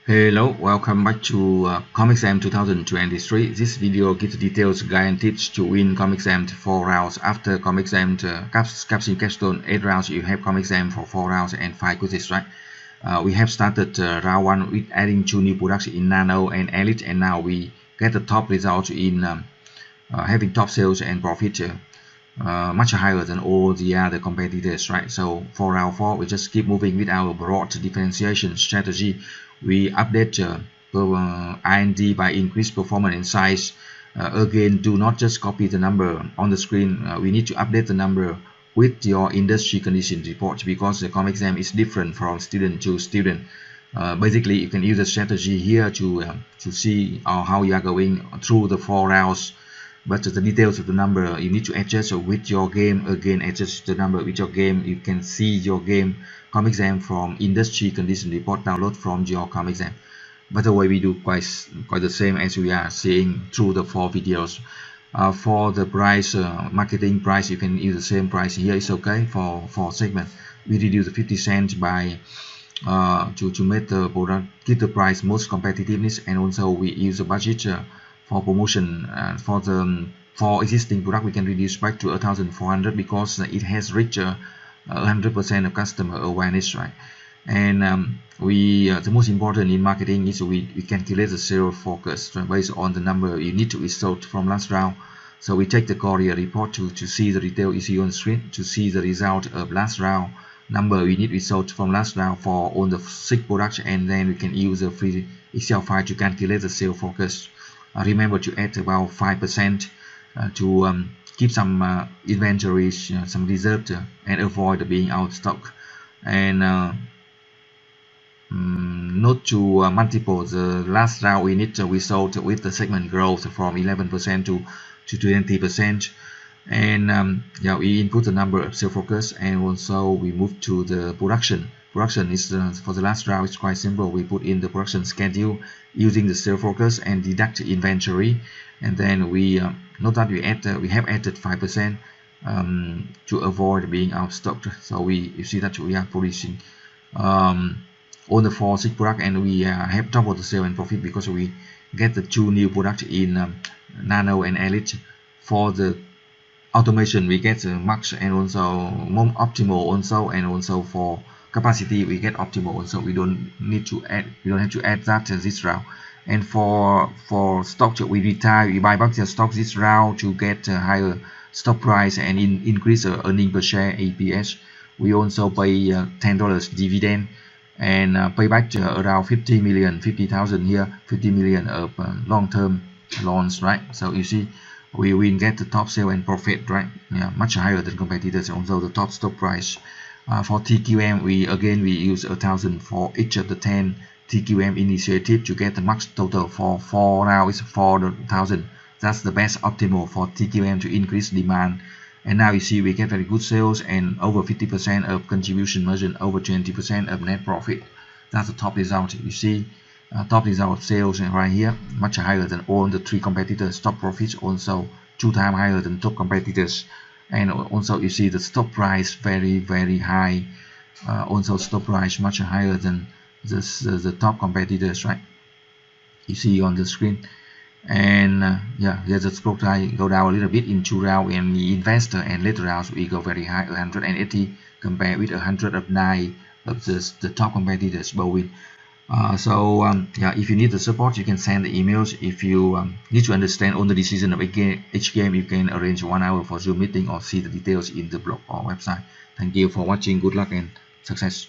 Hello, welcome back to CompXM 2023. This video gives details guaranteed to win CompXM 4 rounds. After CompXM capsule capstone 8 rounds, you have CompXM for 4 rounds and 5 quizzes, right? We have started round 1 with adding 2 new products in Nano and Elite, and now we get the top results in having top sales and profit much higher than all the other competitors, right? So for round 4, we just keep moving with our broad differentiation strategy. We update IND by increased performance and size. Again, do not just copy the number on the screen. We need to update the number with your industry condition report, because the CompXM is different from student to student. Basically, you can use the strategy here to see how you are going through the 4 rounds. But the details of the number you need to adjust with your game. Again, adjust the number with your game. You can see your game CompXM from industry condition report download from your CompXM. By the way, we do quite the same as we are seeing through the 4 videos. For the price, marketing price, you can use the same price here. It's okay for segment. We reduce the 50 cents by to make the product keep the price most competitiveness, and also we use a budget for promotion. For existing product, we can reduce back to 1,400 because it has reached 100% of customer awareness, right? And the most important in marketing is we calculate the sales focus based on the number you need to result from last round. So we take the Korea report to see the detail you see on screen, to see the result of last round number we need result from last round for all the 6 products, and then we can use a free Excel file to calculate the sales focus. Remember to add about 5% to keep some inventories, some reserve, and avoid being out of stock. And not to multiple the last round we need to result with the segment growth from 11% to 20%. And yeah, we input the number of sales focus, and also we move to the production. Production is for the last round. It's quite simple. We put in the production schedule using the sales focus and deduct inventory, and then we note that we have added 5% to avoid being out of stock. So you see that we are producing on the 4 6 product, and we have doubled the sale and profit because we get the 2 new products in Nano and Elite. For the automation, we get max and also more optimal also, and also for capacity we get optimal also. We don't have to add that this round. And for stock, we buy back the stock this round to get a higher stock price and increase earning per share EPS. We also pay $10 dividend and pay back around 50,000 here, 50 million of long-term loans, right? So you see we will get the top sale and profit, right? Yeah, much higher than competitors. Also the top stock price. For TQM, we use 1,000 for each of the 10 TQM initiative to get the max total for 4 now is 4,000. That's the best optimal for TQM to increase demand. And now you see we get very good sales and over 50% of contribution margin, over 20% of net profit. That's the top result. You see top result sales right here, much higher than all the 3 competitors. Top profits also 2 times higher than top competitors. And also you see the stock price very high. Also stock price much higher than the top competitors, right? You see on the screen. And yeah, here's the stock price go down a little bit in 2 rounds, and the investor and later rounds we go very high, 180 compared with 109 of the top competitors Boeing. Yeah, if you need the support, you can send the emails. If you need to understand all the decision of each game, you can arrange 1 hour for Zoom meeting or see the details in the blog or website. Thank you for watching. Good luck and success.